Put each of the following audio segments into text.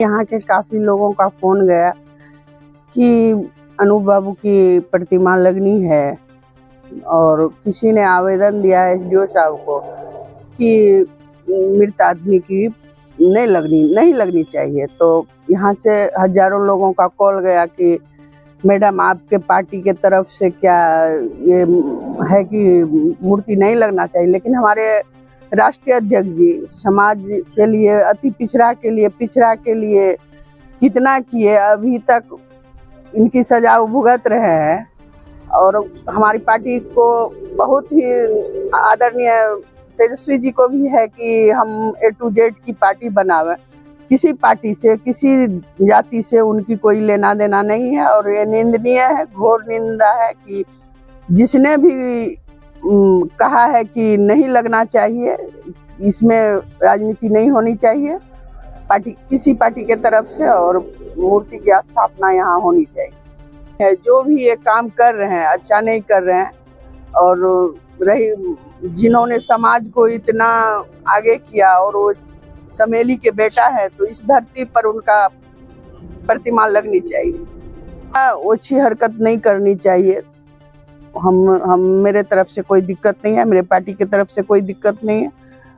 यहाँ के काफी लोगों का फोन गया कि अनूप बाबू की प्रतिमा लगनी है और किसी ने आवेदन दिया है एसडीओ साहब को कि मृत आदमी की नहीं लगनी चाहिए। तो यहाँ से हजारों लोगों का कॉल गया कि मैडम आपके पार्टी के तरफ से क्या ये है कि मूर्ति नहीं लगना चाहिए, लेकिन हमारे राष्ट्रीय अध्यक्ष जी समाज के लिए अति पिछड़ा के लिए कितना किए, अभी तक इनकी सजा भुगत रहे हैं और हमारी पार्टी को बहुत ही आदरणीय तेजस्वी जी को भी है कि हम A to Z की पार्टी बनावे। किसी पार्टी से किसी जाति से उनकी कोई लेना देना नहीं है और ये निंदनीय है, घोर निंदा है कि जिसने भी कहा है कि नहीं लगना चाहिए, इसमें राजनीति नहीं होनी चाहिए पार्टी किसी पार्टी के तरफ से और मूर्ति की स्थापना यहाँ होनी चाहिए। जो भी ये काम कर रहे हैं अच्छा नहीं कर रहे हैं और जिन्होंने समाज को इतना आगे किया और वो समेली के बेटा है तो इस धरती पर उनका प्रतिमा लगनी चाहिए। ओछी हरकत नहीं करनी चाहिए। हम मेरे तरफ से कोई दिक्कत नहीं है, मेरे पार्टी की तरफ से कोई दिक्कत नहीं है,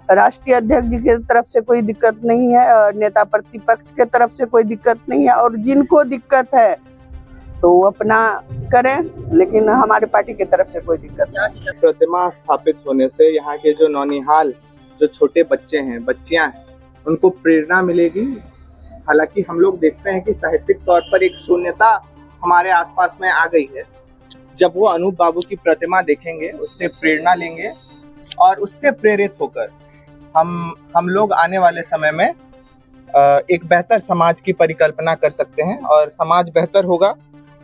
राष्ट्रीय अध्यक्ष जी की तरफ से कोई दिक्कत नहीं है और नेता प्रतिपक्ष के तरफ से कोई दिक्कत नहीं है और जिनको दिक्कत है तो वो अपना करें, लेकिन हमारे पार्टी की तरफ से कोई दिक्कत नहीं। प्रतिमा स्थापित होने से यहाँ के जो नौनिहाल जो छोटे बच्चे हैं, बच्चियां हैं, उनको प्रेरणा मिलेगी। हालांकि हम लोग देखते हैं कि साहित्यिक तौर पर एक शून्यता हमारे आसपास में आ गई है। जब वो अनूप बाबू की प्रतिमा देखेंगे, उससे प्रेरणा लेंगे और उससे प्रेरित होकर हम लोग आने वाले समय में एक बेहतर समाज की परिकल्पना कर सकते हैं और समाज बेहतर होगा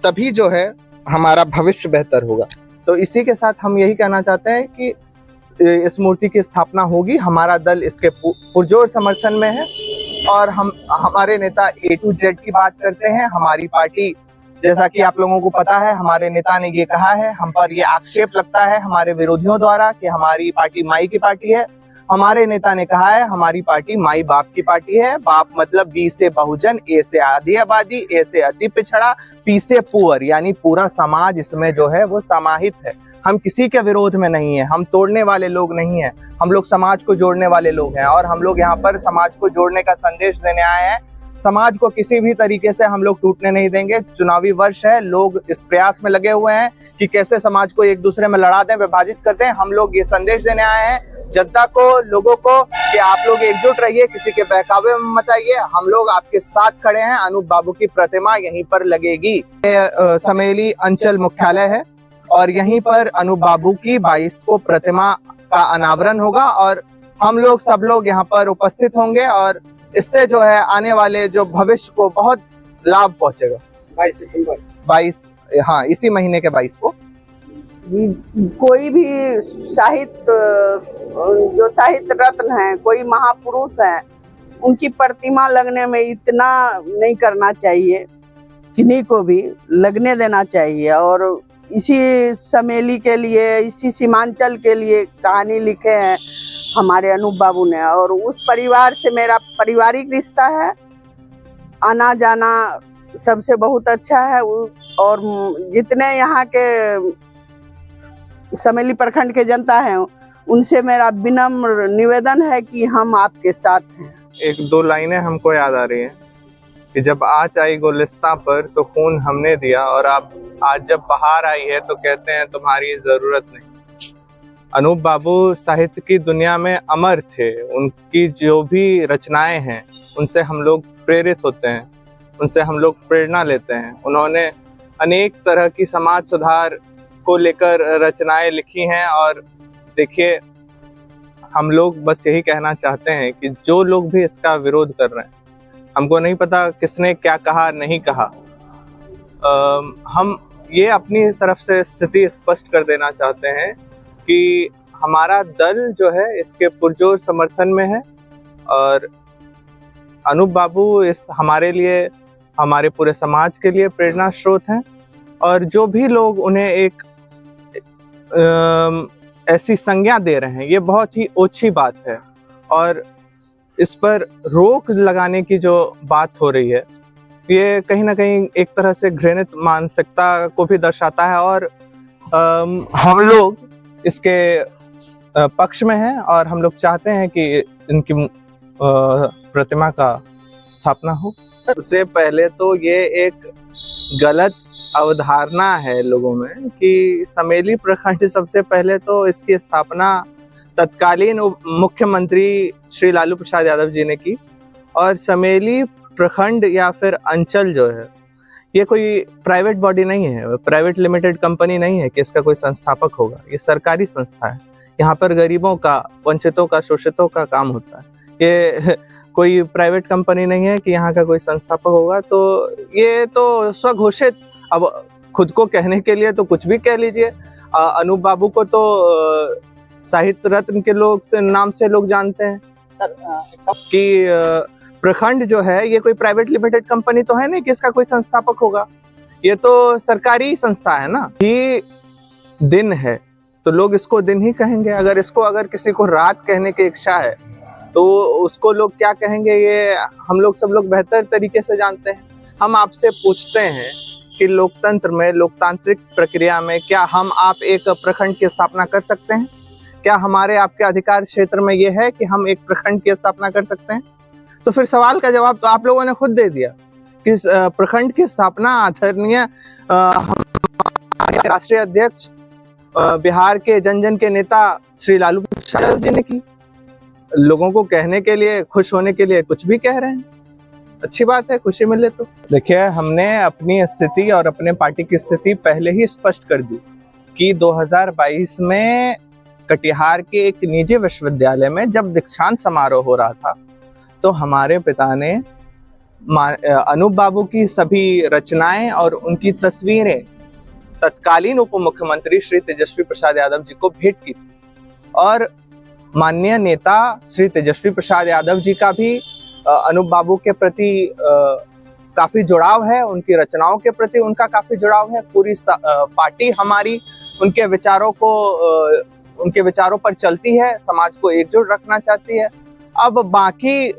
तभी जो है हमारा भविष्य बेहतर होगा। तो इसी के साथ हम यही कहना चाहते हैं कि इस मूर्ति की स्थापना होगी। हमारा दल इसके पुरजोर समर्थन में है और हमारे नेता A to Z की बात करते हैं। हमारी पार्टी, जैसा कि आप लोगों को पता है, हमारे नेता ने ये कहा है, हम पर ये आक्षेप लगता है हमारे विरोधियों द्वारा कि हमारी पार्टी माई की पार्टी है। हमारे नेता ने कहा है हमारी पार्टी माई बाप की पार्टी है। बाप मतलब B से बहुजन, A से आधी आबादी, A से अति पिछड़ा, P से पुअर, यानी पूरा समाज इसमें जो है वो समाहित है। हम किसी के विरोध में नहीं है, हम तोड़ने वाले लोग नहीं है, हम लोग समाज को जोड़ने वाले लोग हैं और हम लोग यहाँ पर समाज को जोड़ने का संदेश देने आए हैं। समाज को किसी भी तरीके से हम लोग टूटने नहीं देंगे। चुनावी वर्ष है, लोग इस प्रयास में लगे हुए हैं कि कैसे समाज को एक दूसरे में लड़ा दें, विभाजित कर दें। हम लोग ये संदेश देने आए हैं जनता को, लोगों को, कि आप लोग एकजुट रहिए, किसी के बहकावे में मत आइए। हम लोग आपके साथ खड़े हैं। अनूप बाबू की प्रतिमा यहीं पर लगेगी। समेली अंचल मुख्यालय है और यहीं पर अनूप बाबू की 22 को प्रतिमा का अनावरण होगा और हम लोग सब लोग यहाँ पर उपस्थित होंगे और इससे जो है आने वाले जो भविष्य को बहुत लाभ पहुंचेगा। 22 सितंबर 22, हाँ, इसी महीने के 22 को कोई भी जो साहित्य रत्न है, कोई महापुरुष है, उनकी प्रतिमा लगने में इतना नहीं करना चाहिए, किन्हीं को भी लगने देना चाहिए। और इसी समेली के लिए, इसी सीमांचल के लिए कहानी लिखे हैं हमारे अनूप बाबू ने और उस परिवार से मेरा पारिवारिक रिश्ता है, आना जाना सबसे बहुत अच्छा है और जितने यहाँ के समेली प्रखंड के जनता है उनसे मेरा विनम्र निवेदन है कि हम आपके साथ हैं। एक दो लाइनें हमको याद आ रही हैं कि जब आँच आई गुलिस्तां पर तो खून हमने दिया और आप आज जब बाहर आई है तो कहते हैं तुम्हारी जरूरत नहीं। अनूप बाबू साहित्य की दुनिया में अमर थे। उनकी जो भी रचनाएं हैं उनसे हम लोग प्रेरित होते हैं, उनसे हम लोग प्रेरणा लेते हैं। उन्होंने अनेक तरह की समाज सुधार को लेकर रचनाएं लिखी हैं और देखिए, हम लोग बस यही कहना चाहते हैं कि जो लोग भी इसका विरोध कर रहे हैं, हमको नहीं पता किसने क्या कहा नहीं कहा, हम ये अपनी तरफ से स्थिति स्पष्ट कर देना चाहते हैं कि हमारा दल जो है इसके पुरजोर समर्थन में है और अनूप बाबू इस हमारे लिए, हमारे पूरे समाज के लिए प्रेरणा स्रोत हैं और जो भी लोग उन्हें एक ऐसी संज्ञा दे रहे हैं, ये बहुत ही ओछी बात है और इस पर रोक लगाने की जो बात हो रही है, ये कहीं ना कहीं एक तरह से घृणित मानसिकता को भी दर्शाता है। और हम लोग इसके पक्ष में हैं और हम लोग चाहते हैं कि इनकी प्रतिमा का स्थापना हो। सबसे पहले तो ये एक गलत अवधारणा है लोगों में कि समेली प्रखंड, सबसे पहले तो इसकी स्थापना तत्कालीन मुख्यमंत्री श्री लालू प्रसाद यादव जी ने की। और समेली प्रखंड या फिर अंचल जो है, ये कोई प्राइवेट बॉडी नहीं है, प्राइवेट लिमिटेड कंपनी नहीं है कि इसका कोई संस्थापक होगा। ये सरकारी संस्था है। यहाँ पर गरीबों का, वंचितों का, शोषितों का काम होता है। ये कोई प्राइवेट कंपनी नहीं है कि यहाँ का कोई संस्थापक होगा। तो ये तो स्वघोषित, अब खुद को कहने के लिए तो कुछ भी कह लीजिए। अनूप बाबू को तो साहित्य रत्न के नाम से लोग जानते हैं कि प्रखंड जो है ये कोई प्राइवेट लिमिटेड कंपनी तो है नहीं कि इसका कोई संस्थापक होगा। ये तो सरकारी संस्था है ना। ही दिन है तो लोग इसको दिन ही कहेंगे। अगर किसी को रात कहने की इच्छा है तो उसको लोग क्या कहेंगे, ये हम लोग सब लोग बेहतर तरीके से जानते हैं। हम आपसे पूछते हैं कि लोकतंत्र में, लोकतांत्रिक प्रक्रिया में क्या हम आप एक प्रखंड की स्थापना कर सकते हैं? क्या हमारे आपके अधिकार क्षेत्र में ये है कि हम एक प्रखंड की स्थापना कर सकते हैं? तो फिर सवाल का जवाब तो आप लोगों ने खुद दे दिया कि प्रखंड की स्थापना आदरणीय राष्ट्रीय अध्यक्ष, बिहार के जन जन के नेता श्री लालू प्रसाद यादव जी ने की। लोगों को कहने के लिए, खुश होने के लिए कुछ भी कह रहे हैं। अच्छी बात है, खुशी मिले तो। देखिए, हमने अपनी स्थिति और अपने पार्टी की स्थिति पहले ही स्पष्ट कर दी कि 2022 में कटिहार के एक निजी विश्वविद्यालय में जब दीक्षांत समारोह हो रहा था तो हमारे पिता ने अनूप बाबू की सभी रचनाएं और उनकी तस्वीरें तत्कालीन उप मुख्यमंत्री श्री तेजस्वी प्रसाद यादव जी को भेंट की थी। और माननीय नेता श्री तेजस्वी प्रसाद यादव जी का भी अनूप बाबू के प्रति काफी जुड़ाव है, उनकी रचनाओं के प्रति उनका काफी जुड़ाव है। पूरी पार्टी हमारी उनके विचारों पर चलती है, समाज को एकजुट रखना चाहती है। अब बाकी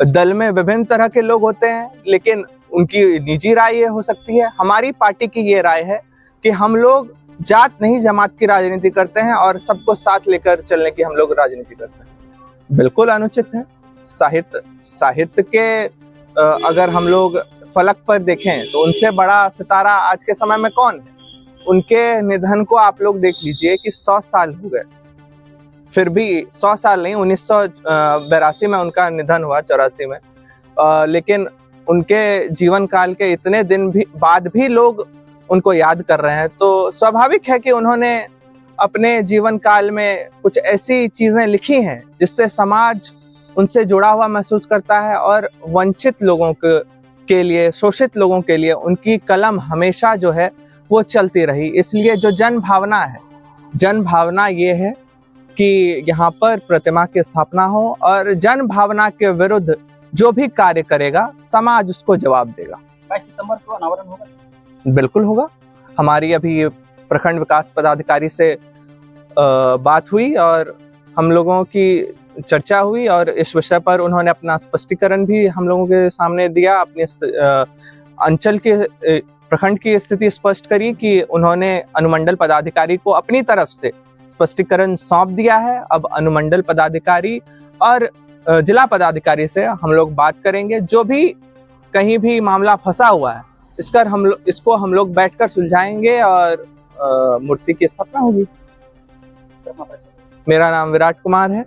दल में विभिन्न तरह के लोग होते हैं, लेकिन उनकी निजी राय ये हो सकती है। हमारी पार्टी की ये राय है कि हम लोग जात नहीं जमात की राजनीति करते हैं और सबको साथ लेकर चलने की हम लोग राजनीति करते हैं। बिल्कुल अनुचित है। साहित्य के अगर हम लोग फलक पर देखें तो उनसे बड़ा सितारा आज के समय में कौन है? उनके निधन को आप लोग देख लीजिए कि 100 साल हो गए, फिर भी 100 साल नहीं, 1982 में उनका निधन हुआ, 84 में। लेकिन उनके जीवन काल के इतने दिन भी बाद भी लोग उनको याद कर रहे हैं। तो स्वाभाविक है कि उन्होंने अपने जीवन काल में कुछ ऐसी चीजें लिखी हैं जिससे समाज उनसे जुड़ा हुआ महसूस करता है। और वंचित लोगों के लिए, शोषित लोगों के लिए उनकी कलम हमेशा जो है वो चलती रही। इसलिए जो जन भावना ये है कि यहाँ पर प्रतिमा की स्थापना हो और जन भावना के विरुद्ध जो भी कार्य करेगा समाज उसको जवाब देगा। 22 सितंबर को अनावरण होगा? बिल्कुल होगा। हमारी अभी प्रखंड विकास पदाधिकारी से बात हुई और हम लोगों की चर्चा हुई और इस विषय पर उन्होंने अपना स्पष्टीकरण भी हम लोगों के सामने दिया। अपने अंचल के प्रखंड की स्थिति स्पष्ट करी कि उन्होंने अनुमंडल पदाधिकारी को अपनी तरफ से स्पष्टीकरण सौंप दिया है। अब अनुमंडल पदाधिकारी और जिला पदाधिकारी से हम लोग बात करेंगे। जो भी कहीं भी मामला फंसा हुआ है इसको हम लोग बैठकर सुलझाएंगे और मूर्ति की स्थापना होगी। मेरा नाम विराट कुमार है।